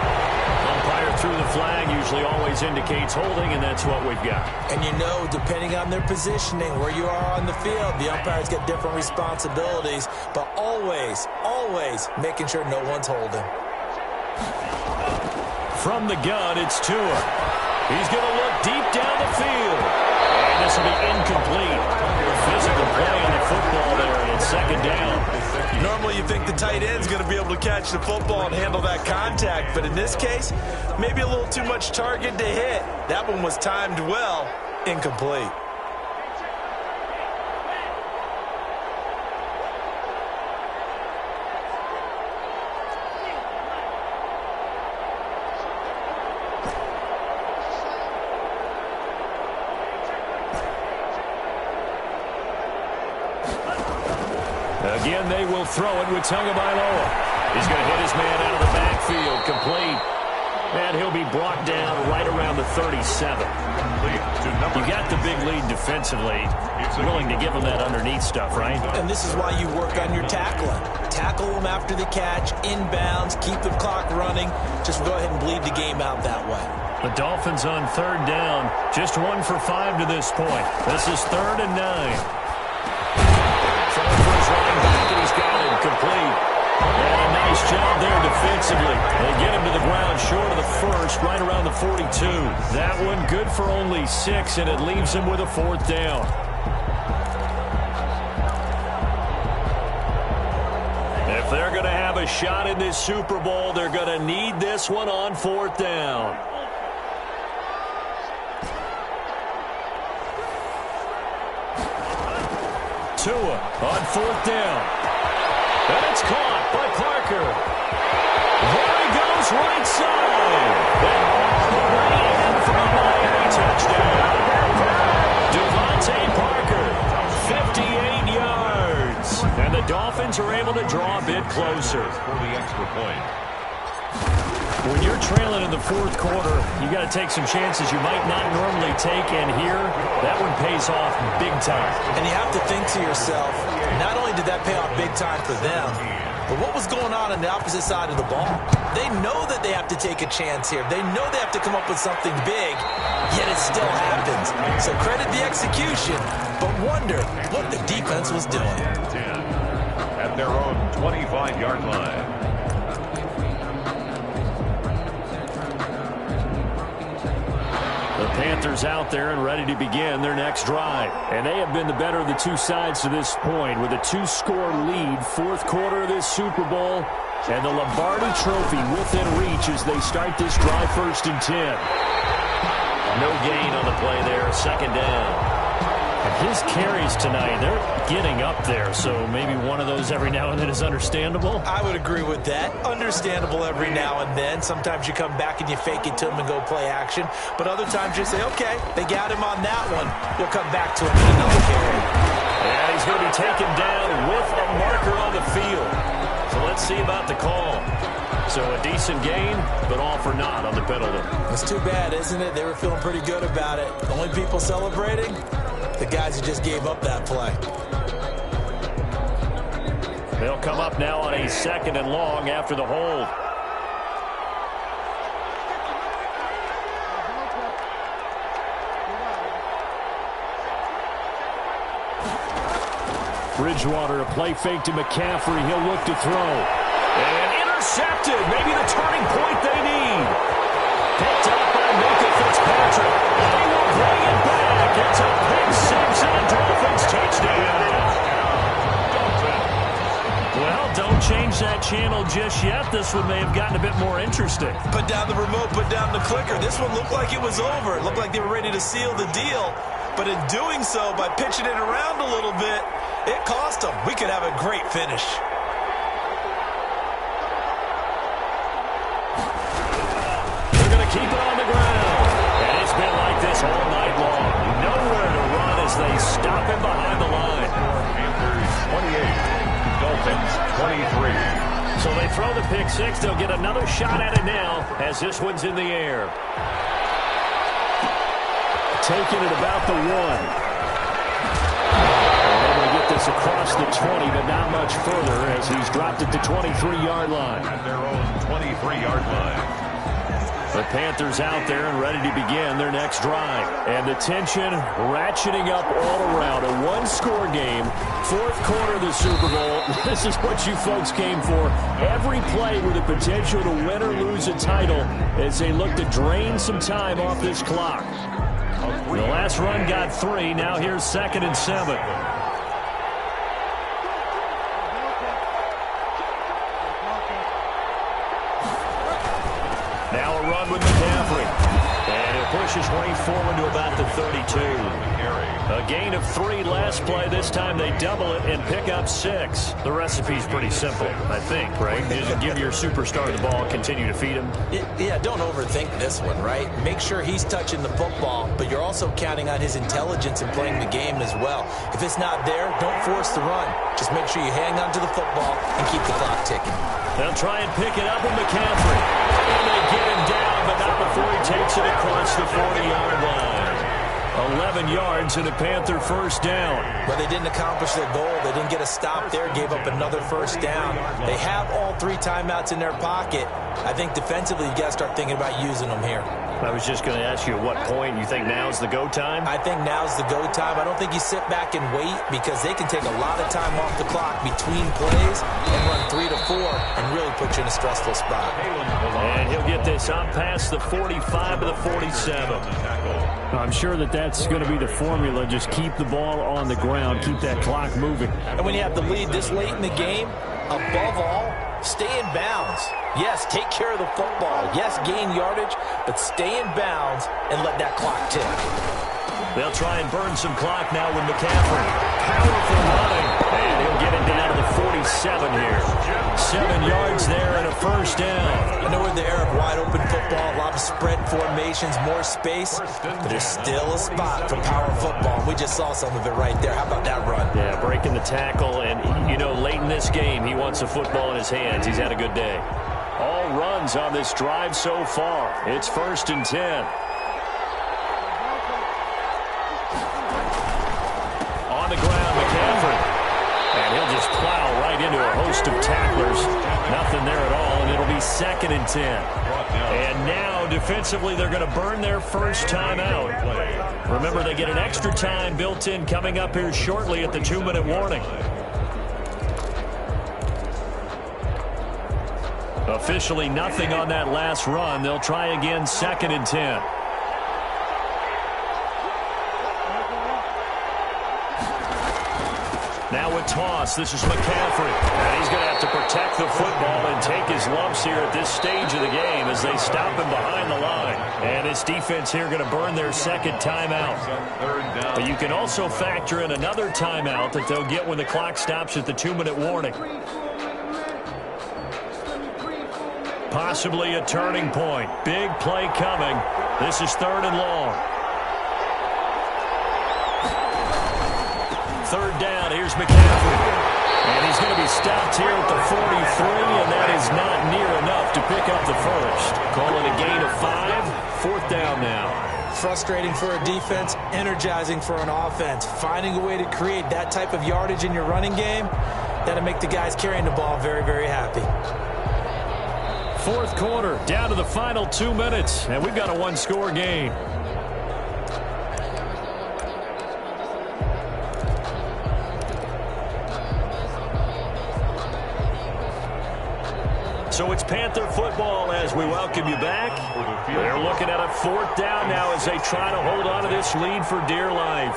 Umpire threw the flag, usually always indicates holding, and that's what we've got. And you know, depending on their positioning, where you are on the field, the umpires get different responsibilities, but always, always making sure no one's holding. From the gun, it's Tua. He's going to look deep down the field. And this will be incomplete. Physical play on the football there, and it's second down. Normally you think the tight end's going to be able to catch the football and handle that contact, but in this case, maybe a little too much target to hit. That one was timed well, incomplete. Again, they will throw it with Tagovailoa. He's going to hit his man out of the backfield, complete. And he'll be brought down right around the 37. You got the big lead defensively. Willing to give him that underneath stuff, right? And this is why you work on your tackling. Tackle them after the catch, inbounds, keep the clock running. Just go ahead and bleed the game out that way. The Dolphins on third down. Just 1 for 5 to this point. This is 3rd and 9. Running back, and he's got it complete. And a nice job there defensively. They get him to the ground short of the first, right around the 42. That one good for only 6, and it leaves him with a 4th down. If they're going to have a shot in this Super Bowl, they're going to need this one on 4th down. Tua on 4th down. And it's caught by Parker. There he goes, right side. And all the way in for a Miami touchdown. Devontae Parker, 58 yards. And the Dolphins are able to draw a bit closer. For the extra point. When you're trailing in the 4th quarter, you got to take some chances you might not normally take, and here, that one pays off big time. And you have to think to yourself, not only did that pay off big time for them, but what was going on the opposite side of the ball? They know that they have to take a chance here. They know they have to come up with something big, yet it still happens. So credit the execution, but wonder what the defense was doing. 10 at their own 25-yard line. The Panthers out there and ready to begin their next drive. And they have been the better of the two sides to this point with a 2-score lead, 4th quarter of this Super Bowl, and the Lombardi Trophy within reach as they start this drive 1st and 10. No gain on the play there, 2nd down. And his carries tonight, they're getting up there, so maybe one of those every now and then is understandable. I would agree with that. Understandable every now and then. Sometimes you come back and you fake it to him and go play action. But other times you say, okay, they got him on that one. We'll come back to him in another carry. And he's going to be taken down with a marker on the field. So let's see about the call. So a decent gain, but all for naught on the penalty. It's too bad, isn't it? They were feeling pretty good about it. The only people celebrating, the guys who just gave up that play. They'll come up now on a 2nd and long after the hold. Bridgewater, a play fake to McCaffrey. He'll look to throw. And intercepted. Maybe the turning point they need. Picked up by Micah Fitzpatrick. They will bring it back. It's a pick 6 and a Dolphins touchdown. Well, don't change that channel just yet. This one may have gotten a bit more interesting. Put down the remote, put down the clicker. This one looked like it was over. It looked like they were ready to seal the deal. But in doing so, by pitching it around a little bit, It cost him. We could have a great finish. They're going to keep it on the ground. And it's been like this all night long. Nowhere to run as they stop him behind the line. Panthers 28, Dolphins 23. So they throw the pick six. They'll get another shot at it now as this one's in the air. Taking it about the one. They're able to get this across the 20, but not much further as he's dropped it to 23-yard line. At their own 23-yard line. The Panthers out there and ready to begin their next drive. And the tension ratcheting up all around. A one-score game, fourth quarter of the Super Bowl. This is what you folks came for. Every play with the potential to win or lose a title as they look to drain some time off this clock. The last run got 3. Now here's 2nd and 7. Now a run with McCaffrey. And it pushes way forward to about the 32. A gain of 3 last play. This time they double it and pick up 6. The recipe's pretty simple, I think, right? Just give your superstar the ball, continue to feed him. Yeah, don't overthink this one, right? Make sure he's touching the football, but you're also counting on his intelligence in playing the game as well. If it's not there, don't force the run. Just make sure you hang on to the football and keep the clock ticking. They'll try and pick it up with McCaffrey. And they get him down, but not before he takes it across the 40-yard line. 11 yards and a Panther first down. But they didn't accomplish their goal. They didn't get a stop there, gave up another first down. They have all 3 timeouts in their pocket. I think defensively, you got to start thinking about using them here. I was just going to ask you at what point you think now's the go time? I think now's the go time. I don't think you sit back and wait because they can take a lot of time off the clock between plays and run 3 to 4 and really put you in a stressful spot. And he'll get this up past the 45 to the 47. I'm sure that's going to be the formula. Just keep the ball on the ground, keep that clock moving. And when you have the lead this late in the game, above all, stay in bounds. Yes, take care of the football. Yes, gain yardage, but stay in bounds and let that clock tick. They'll try and burn some clock now with McCaffrey. Powerful running. And he'll get it down to the 47 here. 7 yards there and a first down. I know we're in the era of wide-open football, a lot of spread formations, more space, but there's still a spot for power football. We just saw some of it right there. How about that run? Yeah, breaking the tackle, and, you know, late in this game, he wants the football in his hands. He's had a good day. All runs on this drive so far. It's 1st and 10. On the ground, McCaffrey. And he'll just plow right into a host of tacklers. Nothing there at all, and it'll be 2nd and 10. And now, defensively, they're going to burn their first time out. Remember, they get an extra time built in coming up here shortly at the 2-minute warning. Officially nothing on that last run. They'll try again, 2nd and 10. Now a toss. This is McCaffrey. And he's going to have to protect the football and take his lumps here at this stage of the game as they stop him behind the line. And this defense here going to burn their 2nd timeout. But you can also factor in another timeout that they'll get when the clock stops at the 2-minute warning. Possibly a turning point. Big play coming. This is 3rd and long. 3rd down. Here's McCaffrey. And he's going to be stopped here at the 43, and that is not near enough to pick up the first. Call it a gain of 5. 4th down now. Frustrating for a defense, energizing for an offense. Finding a way to create that type of yardage in your running game, that'll make the guys carrying the ball very, very happy. 4th quarter, down to the final 2 minutes, and we've got a 1-score game. So it's Panther football as we welcome you back. They're looking at a 4th down now as they try to hold on to this lead for dear life.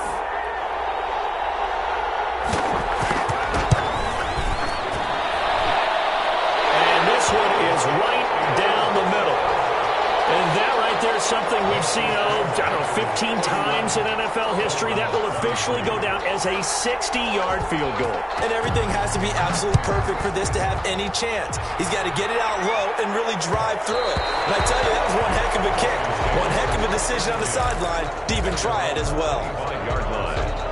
something we've seen, I don't know, 15 times in NFL history. That will officially go down as a 60-yard field goal. And everything has to be absolutely perfect for this to have any chance. He's got to get it out low and really drive through it. And I tell you, that was one heck of a kick. One heck of a decision on the sideline to even try it as well. 5-yard line.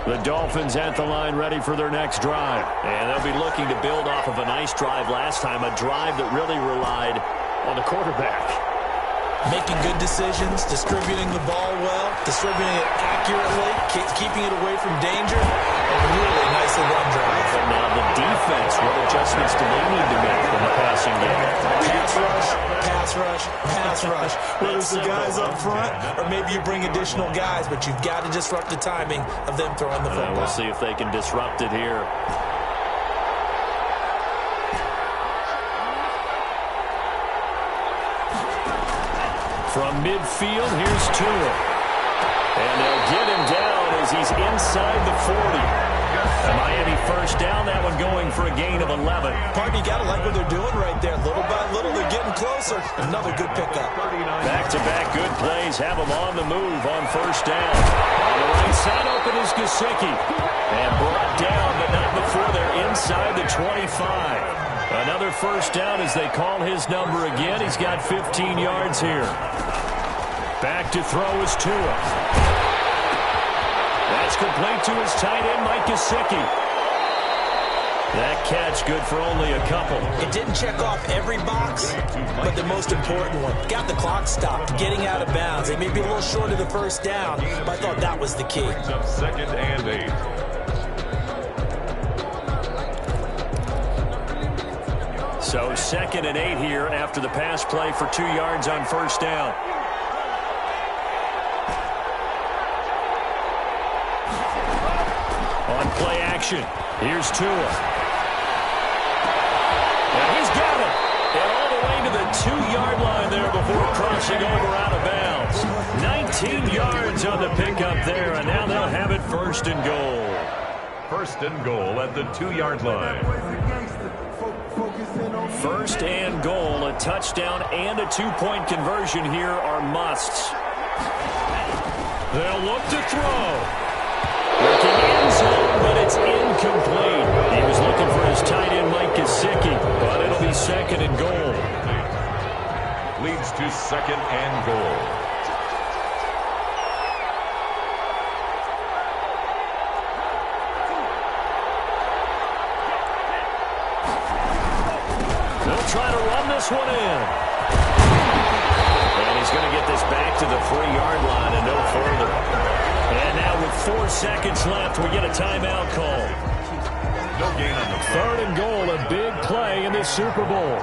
The Dolphins at the line ready for their next drive. And they'll be looking to build off of a nice drive last time, a drive that really relied on the quarterback. Making good decisions, distributing the ball well, distributing it accurately, keeping it away from danger, a really nicely run drive. And now the defense, what adjustments do they need to make in the passing game? Pass rush, pass rush, pass rush. Whether it's the guys up front or maybe you bring additional guys, but you've got to disrupt the timing of them throwing the football. We'll see if they can disrupt it here. From midfield, here's Tua. And they'll get him down as he's inside the 40. A Miami first down, that one going for a gain of 11. Pardon, you got to like what they're doing right there. Little by little, they're getting closer. Another good pickup. Back-to-back good plays have them on the move on first down. On the right side, open is Gesicki. And brought down, but not before they're inside the 25. Another first down as they call his number again. He's got 15 yards here. Back to throw is Tua. That's complete to his tight end, Mike Gesicki. That catch good for only a couple. It didn't check off every box, but the most important one. Got the clock stopped, getting out of bounds. They may be a little short of the first down, but I thought that was the key. Second and 8. So 2nd and 8 here after the pass play for 2 yards on first down. On play action, here's Tua. And he's got it. And all the way to the 2-yard line there before crossing over out of bounds. 19 yards on the pickup there, and now they'll have it first and goal. First and goal at the 2-yard line. First and goal, a touchdown and a 2-point conversion here are musts. They'll look to throw. Looking end zone, but it's incomplete. He was looking for his tight end, Mike Gesicki, but it'll be 2nd and goal. Leads to 2nd and goal. Trying to run this one in. And he's going to get this back to the 3-yard line and no further. And now with 4 seconds left, we get a timeout call. No gain on the 3rd and goal, a big play in this Super Bowl.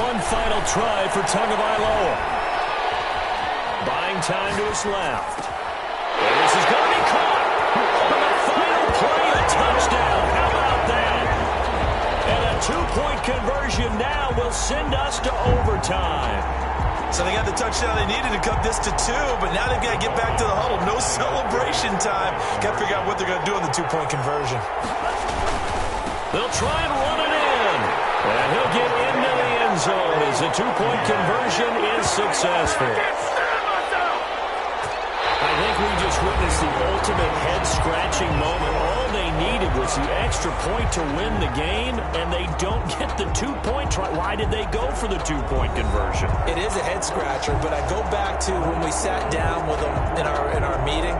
One final try for Tagovailoa. Buying time to his left. And this is going to be caught. The final play, a touchdown. How about that? And a 2-point conversion now will send us to overtime. So they got the touchdown they needed to cut this to 2, but now they've got to get back to the huddle. No celebration time. Got to figure out what they're going to do on the 2-point conversion. They'll try and run it in. And he'll get into the end zone as the 2-point conversion is successful. I think we just witnessed the ultimate head-scratching moment. All they needed was the extra point to win the game, and they don't get the 2-point try. Why did they go for the 2-point conversion? It is a head-scratcher, but I go back to when we sat down with them in our meeting,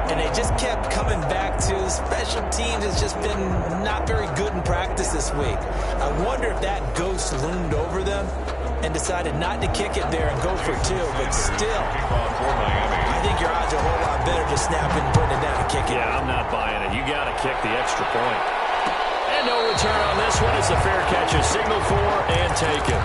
and they just kept coming back to special teams has just been not very good in practice this week. I wonder if that ghost loomed over them and decided not to kick it there and go for 2, but still, I think your odds are a whole lot better just snapping, putting it down and kicking it. Yeah, I'm not buying it. You got to kick the extra point. And no return on this one as the fair catch is signaled for and taken.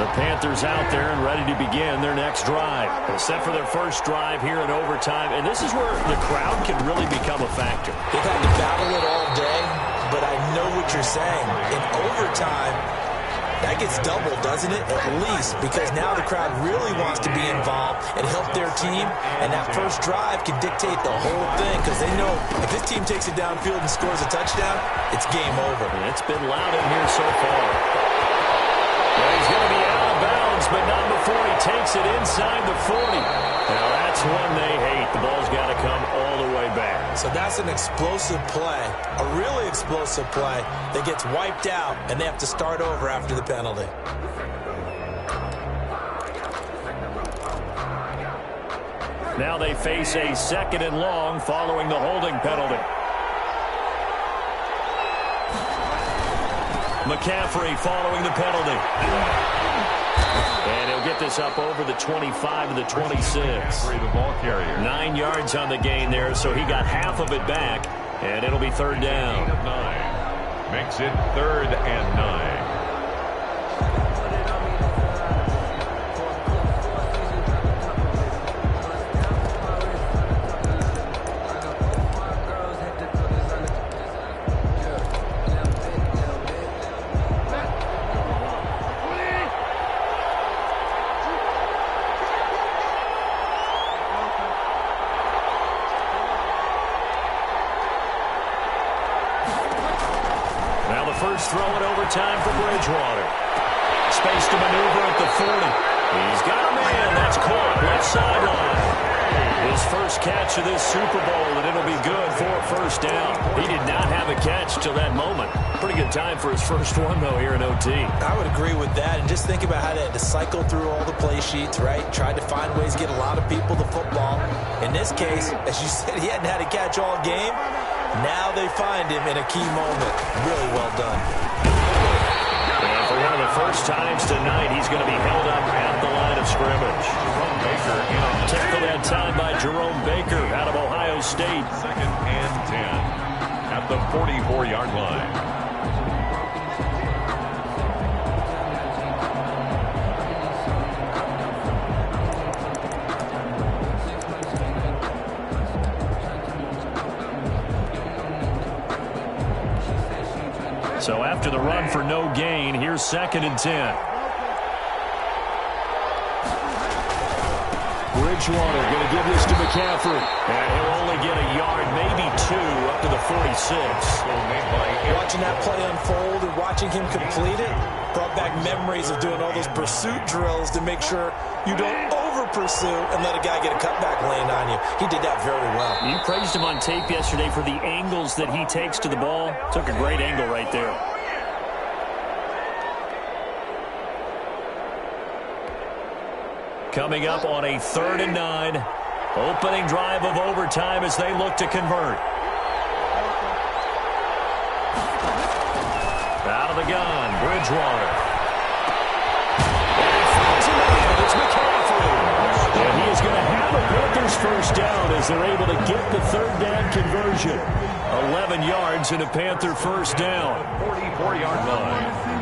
The Panthers out there and ready to begin their next drive. They're set for their first drive here in overtime, and this is where the crowd can really become a factor. They've had to battle it all day, but I know what you're saying. In overtime, That gets doubled, doesn't it? At least, because now the crowd really wants to be involved and help their team, and that first drive can dictate the whole thing because they know if this team takes it downfield and scores a touchdown, it's game over. It's been loud in here so far. Well, he's going to be out of bounds, but not before he takes it inside the 40. Now, that's one they hate. The ball's got to come all the way back. So that's an explosive play, a really explosive play that gets wiped out, and they have to start over after the penalty. Now they face a 2nd and long following the holding penalty. McCaffrey following the penalty. And he'll get this up over the 25 to the 26. The ball carrier. 9 yards on the gain there, so he got half of it back, and it'll be 3rd down. 9. Makes it 3rd and 9. Throw it overtime for Bridgewater. Space to maneuver at the 40. He's got a man. That's caught. Left sideline. His first catch of this Super Bowl, and it'll be good for a 1st down. He did not have a catch till that moment. Pretty good time for his first one, though, here in OT. I would agree with that. And just think about how they had to cycle through all the play sheets, right? Tried to find ways to get a lot of people the football. In this case, as you said, he hadn't had a catch all game. Now they find him in a key moment. Really well done. And for one of the first times tonight, he's going to be held up at the line of scrimmage. Tackled that time by Jerome Baker out of Ohio State. 2nd and 10 at the 44-yard line. So after the run for no gain, here's 2nd and 10. Bridgewater going to give this to McCaffrey. And he'll only get a yard, maybe 2, up to the 46. Watching that play unfold and watching him complete it brought back memories of doing all those pursuit drills to make sure you don't over-pursue and let a guy get a cutback lane on you. He did that very well. You praised him on tape yesterday for the angles that he takes to the ball. Took a great angle right there. Coming up on a 3rd and 9. Opening drive of overtime as they look to convert. Out of the gun, Bridgewater. And he finds a man. It's McCaffrey. And he is going to have a Panthers 1st down as they're able to get the 3rd down conversion. 11 yards and a Panther 1st down. 44-yard line.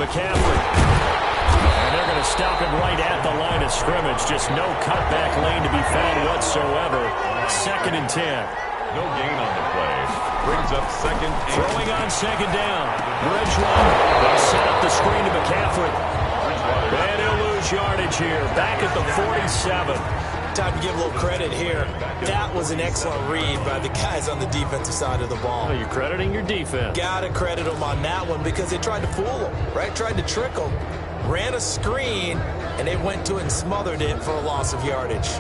McCaffrey. And they're going to stop him right at the line of scrimmage. Just no cutback lane to be found whatsoever. 2nd and 10. No gain on the play. Brings up 2nd. Throwing on 2nd down. Bridgewater. They set up the screen to McCaffrey. And he'll lose yardage here. Back at the 47. Time to give a little credit here. That was an excellent read by the guys on the defensive side of the ball. Oh, you're crediting your defense. Got to credit them on that one because they tried to fool them, right? Tried to trick them. Ran a screen, and they went to it and smothered it for a loss of yardage.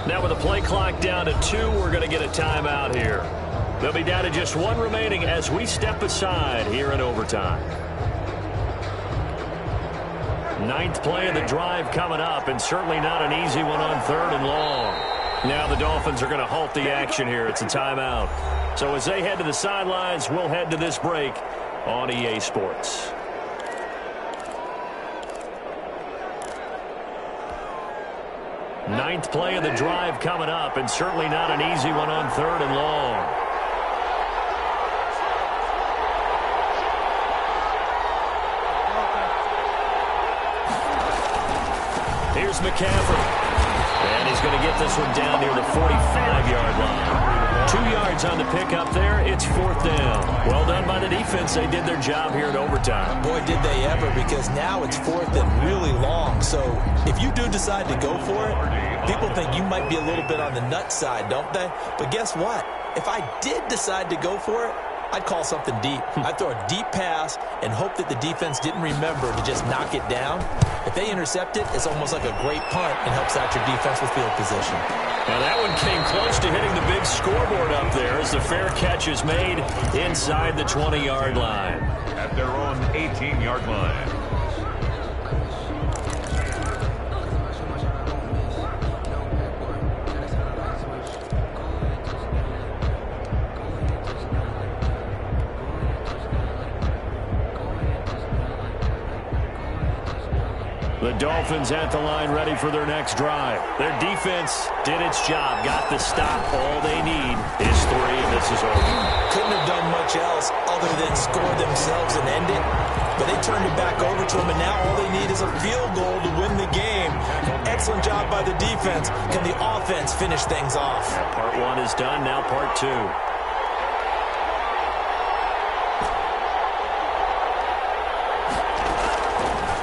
Now with the play clock down to 2, we're going to get a timeout here. They'll be down to just 1 remaining as we step aside here in overtime. Ninth play of the drive coming up, and certainly not an easy one on 3rd and long. Now the Dolphins are going to halt the action here. It's a timeout. So as they head to the sidelines, we'll head to this break on EA Sports. Ninth play of the drive coming up, and certainly not an easy one on 3rd and long. Here's McCaffrey. And he's going to get this one down near the 45-yard line. 2 yards on the pickup there. It's 4th down. Well done by the defense. They did their job here in overtime. Boy, did they ever, because now it's 4th and really long. So if you do decide to go for it, people think you might be a little bit on the nut side, don't they? But guess what? If I did decide to go for it, I'd call something deep. I'd throw a deep pass and hope that the defense didn't remember to just knock it down. If they intercept it, it's almost like a great punt and helps out your defense with field position. Now that one came close to hitting the big scoreboard up there as the fair catch is made inside the 20-yard line. At their own 18-yard line. The Dolphins at the line ready for their next drive. Their defense did its job, got the stop. All they need is 3, and this is over. Couldn't have done much else other than score themselves and end it. But they turned it back over to them, and now all they need is a field goal to win the game. Excellent job by the defense. Can the offense finish things off? Part 1 is done, now part 2.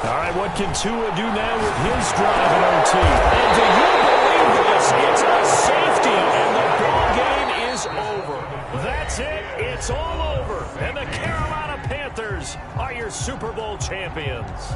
All right, what can Tua do now with his drive in OT? And do you believe this? It's a safety, and the ball game is over. That's it. It's all over. And the Carolina Panthers are your Super Bowl champions.